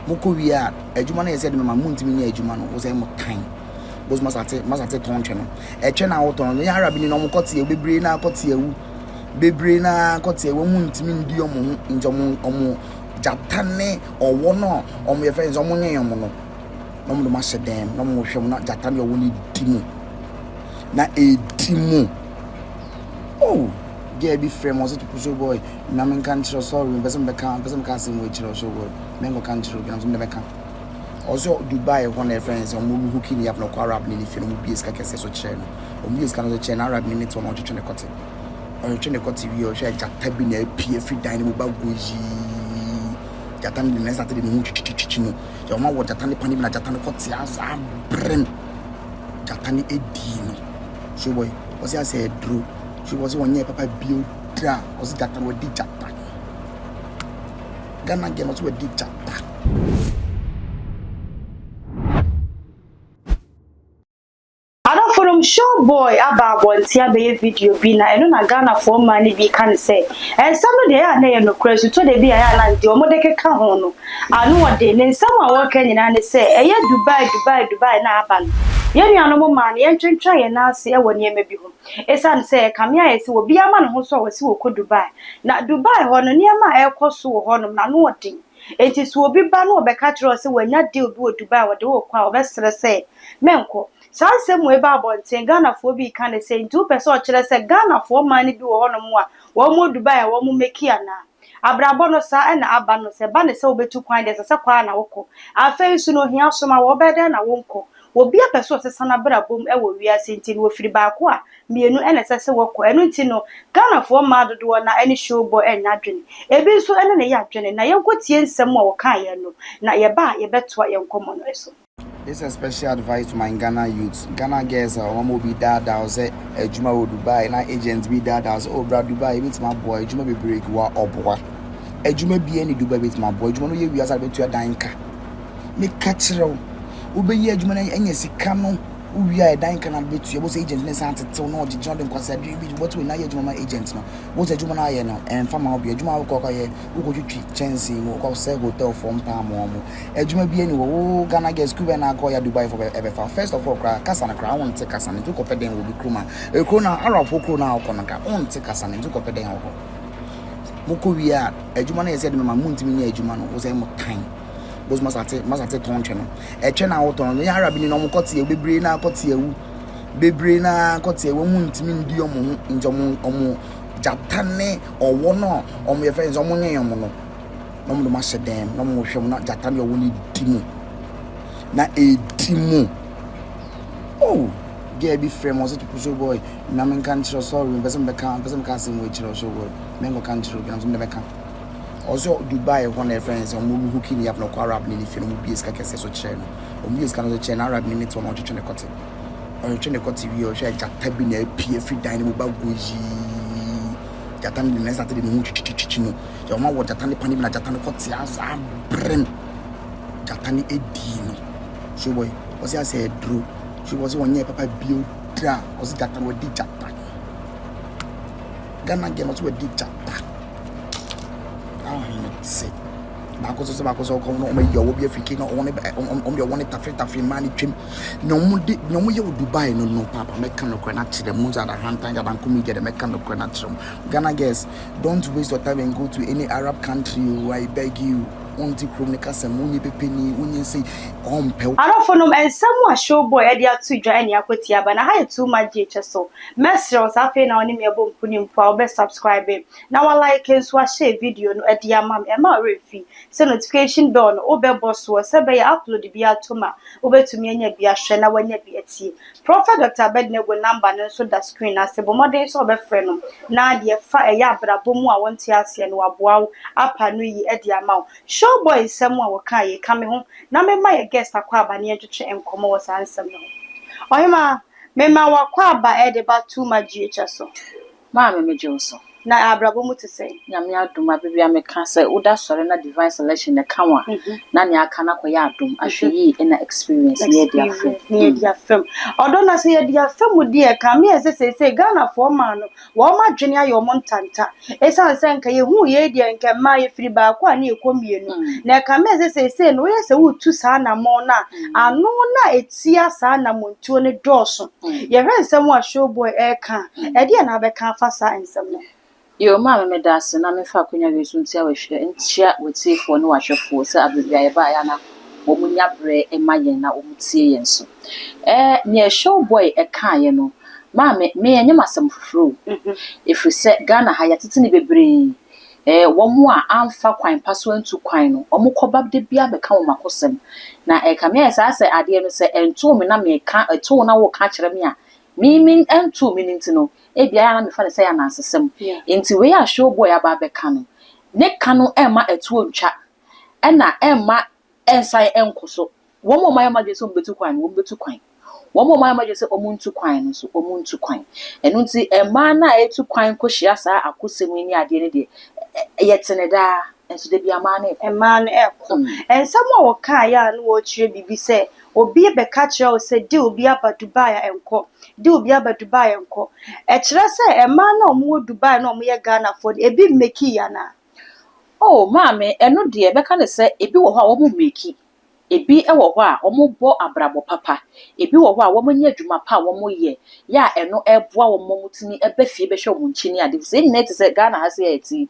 moko wia adwuma na yese de mama muntimi nya adwuma no wo say mo kan bos masate ton twe no etwe na wo ton ya arabi ni no mo kote bebre na kote ewu bebre na kote ewu muntimi ndi omo nti omo jatane owo no omo ye friends omo nya yomo no no mo ma shedem no mo hwem na jatane owo ni dimu na edimu oh get be frame was to push boy na men kan tro sorry person be kan say mo tro show boy men go kan tro bi am be kan also Dubai one their friends omo hu kini up no kwa Arab ni fi no mo bies ka kese so che no omo bies kan so che na Arab ni to no twetwe ne kote o twetwe ne kote wi o hwe jata bi na apie fi dan mo ba goji jata ni na start de mu chichichi no yo ma wo jata ni pani na jata ni kote asa brem jata ni edi no so boy o say dru she was one year papa builder was that we did jata Ghana game was we did jata From show boy about bontia be video bi na eno na Ghana for money bi kan say some dey na no crazy to dey bi aya na dey omo dey keka ho no anu ode ne nsam a wo kan nyina ne say eye Dubai na aban ye nuano mo man ye ntwentwa ye na ase e woni ema bi ho esan say kamia ye se obi ama ne ho so wasi wo ko Dubai na Dubai ho no ne ama e koso wo ho no na no ode enti so obi ba no obeka kire se wanya deal bi wo Dubai wo de wo kwa obesere say menko Sansem we ba bonten Ghana for bi kan say 2% kire say Ghana for man bi wo hono mo a wo mo Dubai wo mo meki ana abrabo no sa na aba no se ba ne se obetu kwan de se kwa na woko afei su no hia so ma wo bede na wonko obi a person se sana brabom e wo wiase nti no firi ba ko a mienu ene se woko enu nti no Ghana for ma dodo na any show boy enya dwene ebi so ene ne ya dwene na yenkotie nsem a wo kan ye no na ye ba ye betoa yenkomo no eso. This is a special advice to my Ghana youths. Ghana girls are one be dad I say Juma wo Dubai na agents be dad I say oh bra Dubai with my boy Juma be break wa obwa. Juma be any Dubai with my boy Juma no ye wi asa be to danka. Me kachiro. Wo be ye Juma na enye sika no wi a danka na be to ye bo say agent na san tetew no oje Jordan consider bi what we na ye Juma agent no. Wo say Juma na ye no en fama obi Juma wo ko ye wo ko twitwi chance wo ko say hotel from time mo Juma bi any wo Ghana girls Cuba na go ya Dubai for ever first of all kasa na kra won te kasa na to peden wo bi kruma e kro na Arab fo kro na ko na ka won te kasa na to peden wo moko wia Juma na ye say de mama muntimi nya Juma no wo say mo kan bos masate ton twe no etwe na wo ton ya Arab ni no mo kote bebre na kote ewu bebre na kote ewu muntimi ndi omo nti omo jatane owo no omo ye friends omo nya yomo no no mo ma shedem no mo hwem na jatane owo ni dimu na edimu oh get be frame was to push boy na men kan tro sorry person be kan say mo tro show boy men go kan tro bi am be kan also Dubai one their friends omo hu kini up no kwa Arab ni fi no mo bies ka kese so che no omo bies kan so che na Arab ni to no twetwe ne kote o twetwe ne kote wi o hwe jata bi na apie fi dan mo ba goji jata ni na start de mu chichichi no yo ma wo jata ni pani na jata ni kote asa brem jata ni edi no so boy o say dru she was one year papa builder was jata we di jata Ghana game was we di jata say Bakoso come no me yo be African no on the one tafri man twem no mo ye Dubai no papa me kan no kwana chire mo za da hantan ya dan komi get me kan no kwana chire Ghana girls don't waste your time and go to any Arab country I beg you onti krom ne kasa mo ni pepeni onye say ompe Arofonom and someone show boy edia to join ya kweti aba na ha too much so mesro sa fe na oni me bom punim po be subscribe na wa like nso a share video no edia mam e ma refi se notification bell no obe boss wo se be ya upload bia toma obetumi anya bia hwe na wanya bia tie Prophet Dr. Bednego number no so da screen ase bomode so obe frɛ no na de fa e ya brabo mu a wonte ase no aboa apa no yi edia ma show boy semu a woka ye kame ho na me ma ye guest akwa aba ne twetwe enkomo wo sansem no ohima me ma wakwa aba e de ba too much so ma me meje so na abrabo mu te say nyame adom abibia me ka say woda sore na divine selection na kanwa na ne aka na koya adom ahwe na experience ne dia fam ne dia fam odo na say dia fam di e ka me say Ghana for man no wo ma dwene ayo mo ntanta esan say nka ye hu ye dia nka ma ye firi ba kwa na ekomienu na ka me say no ye say wutu sa na mo na anu na etia sa na mo ntuo ne doso ye hwe nsem wa show boy e ka e dia na be ka fa sa nsem no yo ma me da se na me fa konya wesu ntia wahwe ntia wetifo ne wahwefo se abibia ye ba ya na omunya bre e mayen na omutie yen so ne show boy e kan ye no ma me enye masem fufuru ifri se Ghana ha ya tete ne bebre womo a amfa kwan paso antu kwan no omukoba de bia be kan wo makosem na ka me esa se ade no se ento me na me ka eto na wo ka kire me a me ento me ntino bia ya na me fa ne se ya na asesem enti we ya show boy aba be ka no ne ka no ema eto ntwa na ema ensan enkoso womo ma ya ma je so mbetu kwan wo mbetu kwan womo ma ya ma je se omuntu kwan no so omuntu kwan enu nti ema na etu kwan ko hia sa akosem ni ade ne de yetene da enso de bia ma na ema na ekọ ensam a wo kan ya na wo chire bibi se obi be ka chire o se de obi aba Dubai enko de obi aba Dubai enko e chire se ema na omo Dubai na omo ye Ghana for ebi meki ya na oh maame eno de be ka ne se ebi wo ho a wo mo meki ebi ewo ho a omo bo abrabo papa ebi wo ho a wo mo nya adwuma pa wo mo ye ya eno eboa wo mo mutini ebe fie be hwe wo nchini ade se ni net se Ghana ha se eti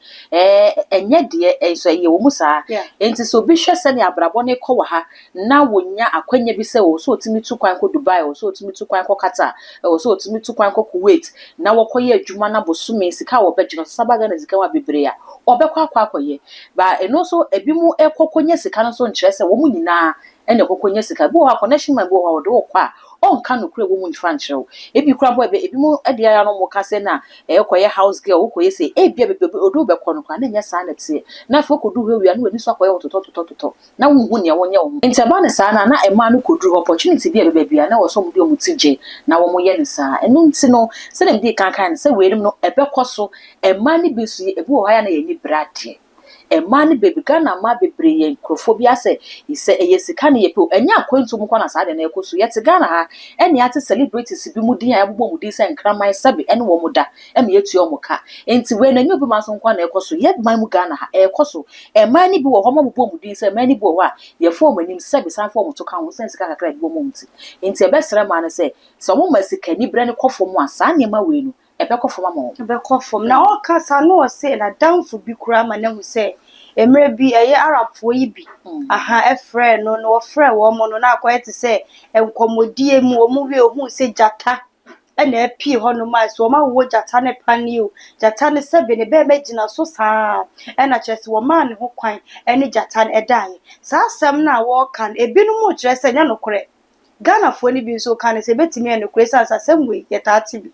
enye de enso ye wo musa enti so bi hwe se ne abrabo ne ko wa ha na wonya akwanya bi se wo so otimi tu kwan ko Dubai wo so otimi tu kwan ko Qatar wo so otimi tu kwan ko Kuwait na wo ko ye adwuma na bosume sika wo be gino sabaga na sika wa bebre ya obekwa akoye ba eno so ebi mu ekokonya sika no so nkyerese wo mu nyina ene ekokonya sika bi wo connection man bi wo do kwa onka no kure wo mu nfa nkyerɛw ebi kura bo ebi mu ade ya no mo ka se na ekoye house girl wo koye se ebi bebe odo be kɔ no kwa na nya sa na tie na fo kodu hwe no wani so akoye otototototo na wo hu ne wo nya wo ntaba ne sa na ema no kodu opportunity bi bebe bia na wo so mu de mu tije na wo mo ye ne sa enu nti no se dem di kankan se werim no ebe kɔ so ema ne bi so ebi wo ha ya na ye ni brade ema ne bebi Ghana ma bebre ye nkrofobia se ise sika ne yepe enya akwantu mu kwa na saade na ekoso yete Ghana ha ene ate celebrities bi mu din ya bobɔ mu din se nkraman sabe ene wo mu da eme yetu o mu ka enti we na nyu bi ma so nkwa na ekoso ye man mu Ghana ha ekoso ema ne bi wo ho ma bobɔ mu din se ema ne bi wo ha ye fo manim sabe san fo mu to kan wo sen sika kakra bi wo mu nti enti ebe sere ma ne se so mo masika ni bre ne kofo mu asa ne ma we nu ebe kofo ma mo ebe kofo na o kasa no o se na danfo bi kura ma na hu se emre bi eye arabfo yi bi aha efre no no ofre wo mo no na akoye te se enkomodie mu o mu wi ohun se jata ena epi ho no ma so ma wo jata ne pani o jata ne sebe ne be megina so saa ena chese wo ma ne ho kwan ene jata ne edai saa asem na wo kan ebinu mu kire se nya no kore Ghana fo ni bi so kan se betimi ene kure sa asem we yetati bi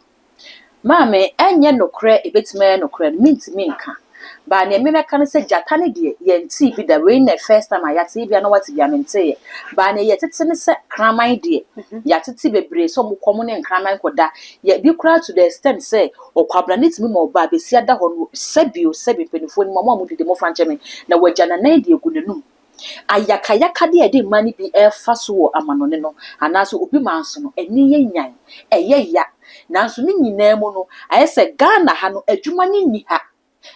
maame enye no kore ebetimi no kore mintimi nka ba ne me kan se jata ne de ye nti bi da we na first time ayate bia na wati bia mente ba ne ye tete ne se kraman de ya tete bebre so mo komo ne kraman koda ye bi kura to the extent say okwabra ne timi mo ba be sia da ho no sebi penifo ni mo mo de mo francheme na wajana na de egu nenum ayakayaka de ede mani bi e fa so wo amanone no anaso obi manso no eni ye nyan eye ya nanso ni nyina mu no ayese Ghana ha no adwuma ni ni ha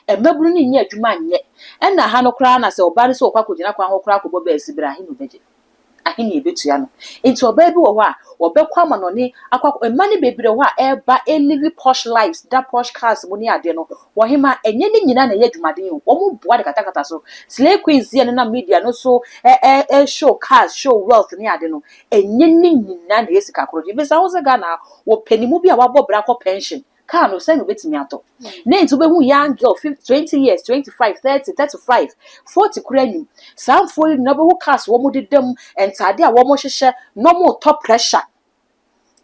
emeburu ni nya adwuma anye ena ha no kra na se obare se okwa kogina kwa ho kra kobo ba esibira hi no beje ahini ebetua no enti oba bi wo ho a obekwa amanone akwa emani bebire ho a eba live posh lives that posh cars mo ni ade no wo hima enye ni nyina na ye adwumaden wo mu boa de katakata so slay queens ye na media no so show cars show wealth ni ade no enye ni nyina na yesika koro bi sa wo se Ghana wo panimu bi a wabɔ bra ko pension car no say no betimi ato na nti be hu young girl 20 years 25 30 35 40 kura ni some for no be hu cars wo mu dedam entade a wo mo hwehwe no mo top pressure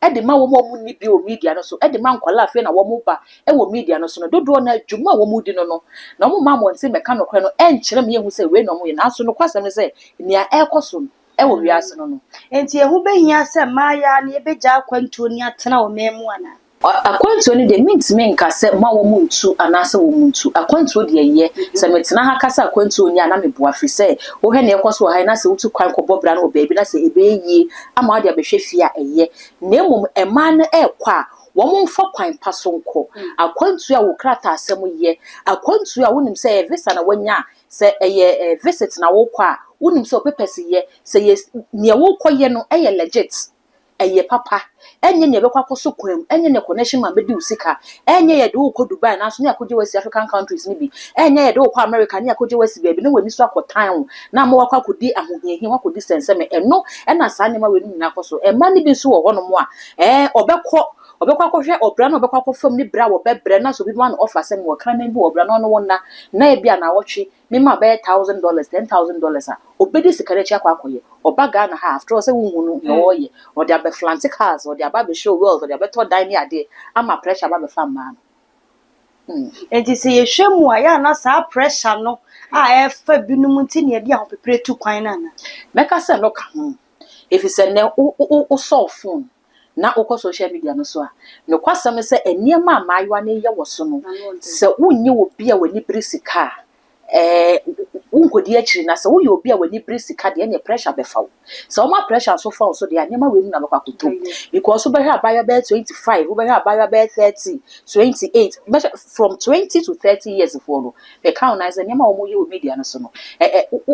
e de ma wo mo ni bi o media no so e de ma nkwala afi na wo mo ba e wo media no so no dodo na adwuma wo mu di no no na mo ma mo nti meka no kra no e nkyere me hu say we no mo ye na so no kwasem say nia e koso e wo wiase no no enti ehu behia se maya na ebeja akwantuo ni atena o memu ana akwantuo no de mintime nka se ma wo muntu anase wo muntu akwantuo de ye se metena ha kasa akwantuo nya na meboa fi se wo he ne ekoso ha na se wutu kwan ko bobra na obebi na se ebeyi ama de abehwe fi a eye na emom ema na ekwa wo mo mfa kwan paso nko akwantuo a wo krata asem ye akwantuo a wonim se visa na wanya se eye visit na wo kwa wonim se opepese ye se ye ne wo koye no eye legit eye papa enye ne bekwa koso kwam enye ne connection ma bedi usika enye ye de wo ko Dubai na so ne akoje wasi African countries ni bi enye ye de wo ko America ne akoje wasi baby ne wani so akotan na mo wakwa kodi ahohiahi wakodi senseme eno na sa ne ma weni nyina koso e ma ne bi so wo hono mo a obekwa kohwe obra na obekwa kofam ni bra wo bebre na so bi ma no offer sem wo kran bi obra na no wona na e bia na wotwe me ma be $1,000 $10,000 a obedi sikarechi akwakoye obaga na ha after say wunhunu no oye o de abeflantic cars o de ababe show world o de abeto dan ni ade ama pressure ababe fam ma enti se ye hwemu a ya na sa pressure no a e fa binum nti ne bia ho pepre tu kwan na na meka se no ka ho if you say ne o so phone na ukọ social media no so a no kwasam se eniema amayiwa na ye wo so no se wunye obi a wani brisika unkodi akiri na se wo ye obi a wani brisika de ne pressure be fawo se o ma pressure so fawo so de eniema we mu na bakwa koto because we be abaya be 25 we be abaya be 30 28 from 20 to 30 years for no be count na se eniema wo mu ye o media no so no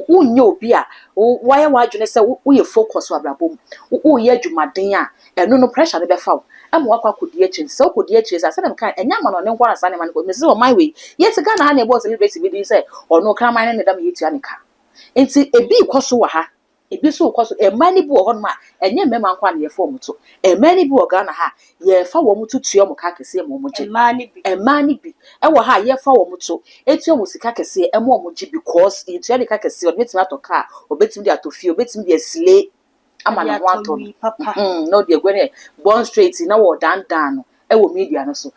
unye obi a why wadwene se wo ye focus wa brabom wo ye adwumaden a no pressure be fawo am wakwa kodi akiri se kodi akiri se na kan enya ma no ne nkwa asa ne ma ne ko me se o my way yet Ghana ha na e boss celebrate bi say ono kraman ne dam yetu anika enti ebi ikoso wa ha ebi so ikoso e mani bi wo ho ma enye mema nkwa na ye form to e mani bi wo Ghana ha ye fa wo mutu tuo mo ka kese mo mo je e mani bi e wo ha ye fa wo mutu etuo mo sika kese e mo mo je because etuo ne ka kese o betima to car o betim di atofie o betim di asile ama na wanto no de gwene born straight na wo dan no ewo media no so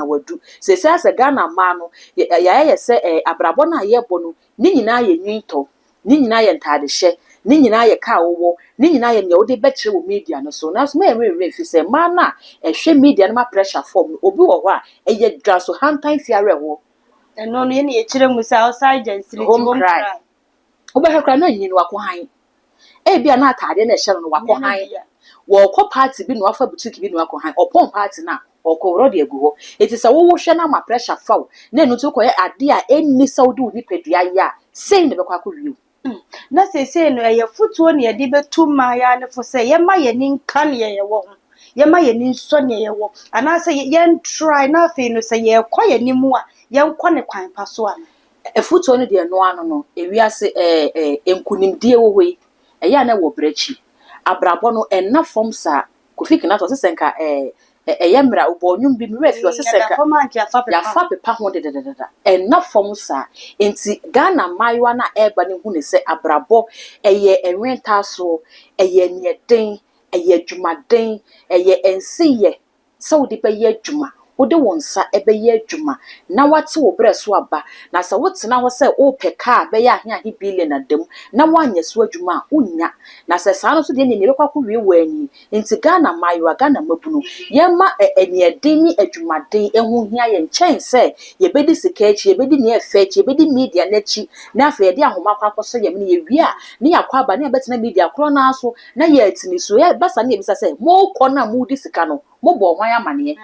wadu se Ghana ma no ya se abrabo na ye bo no ni nyina ye nwinto ni nyina ye ntade hye ni nyina ye ka wo ni nyina ye ne wo de betre wo media no so na so me fi se ma na ehwe media no ma pressure form obi wo ho a eye dwa so hantan fiare wo eno no ye ne ye kire mu se outside agency home cry obehekra na nyi no akohan bia na atade na hye no wakohan wo party bi no afa boutique bi no akohan opon party na okowro de agu ho etisa wo hwe na ma pressure fawo na enu to koye ade a enni saudi uni pedua ya sei ne bekwa akọwiu na sei no ye futuo ne ye de betu ma ya ne fo se ye ma ye nin kan ye wo ye ma ye nin so ne ye wo ana se ye try na fe no se ye koye ni mu a ye nkọ ne kwan paso a futuo ne de no ano no ewiase enkunimdie wo hoi ya na wo brechi abrabo no enna form sa Kofi Kinato se senka yemra ubonyum bi mi refi o se senka ya fa pepa ho de enna form sa enti Ghana maiwa na eba ne hu ne se abrabo enwenta so nieden adwumaden ensiye so de be adwuma wode wonsa ebeye adwuma na wate wo breso aba na sa wotena ho se o peka be ya ahe billion adem na wanye so adwuma unya na se sa no so de ne bekwa ko wi wani nti Ghana mayo Ghana mabunu yema eniedeni adwumaden ehu hia ye nchen se ye bedi sikachi ye bedi ne efechi ye bedi media nachi na afa ye de ahoma kwa kwaso ye me ye wi a ne yakwa aba ne betena media kro na aso na ye atini so ye basa ne bisa se mo kọ na mo di sika no mo bo hwan amane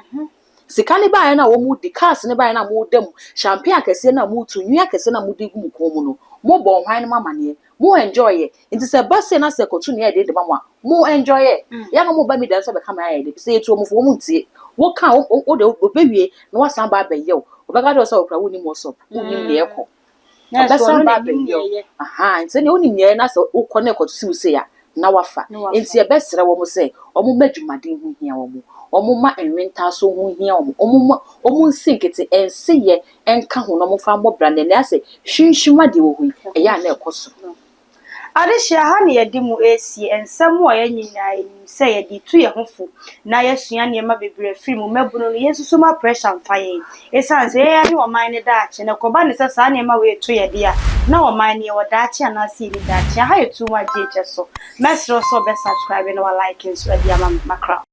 sikani ba na wo mu di cars ne ba na mo dem champagne akese na mo tu nwi akese na mo di gu mu komu no mo bo hwan ne mama ne mo enjoy nti se base na se kotu ne ya de mama mo enjoy ya no mo ba mi dan so be kama ya de se etu mo fo mo ntie wo ka wo de obewie na wasan ba ba yew obaga de so okra wo ni mo so wo ni ne ekọ obasan ba ba yew nti ne wo ni ne na so ukọ na ekotu si use ya na wafa nti e besere wo mo se o mo madwumaden hu hia wo mo omuma enwenta so hu hia omu nsinkete ensiye enka ho no mo fa mbobra ne na ase hwinhwima de wo hu eya na ekoso adehia ha ne yedi mu esi ensam wo ya nyina enim se yedi tu ye hofo na yesua ne ma bebre firi mu mabuno no yesusu ma pressure mfa ye esanse ye ani wo man ne daache ne koba ne se sa ne ma we tu ye dia na wo man ne wo daache ana se ni daache ha ye tu ma jeje so mesro so be subscribe no like nso dia ma makra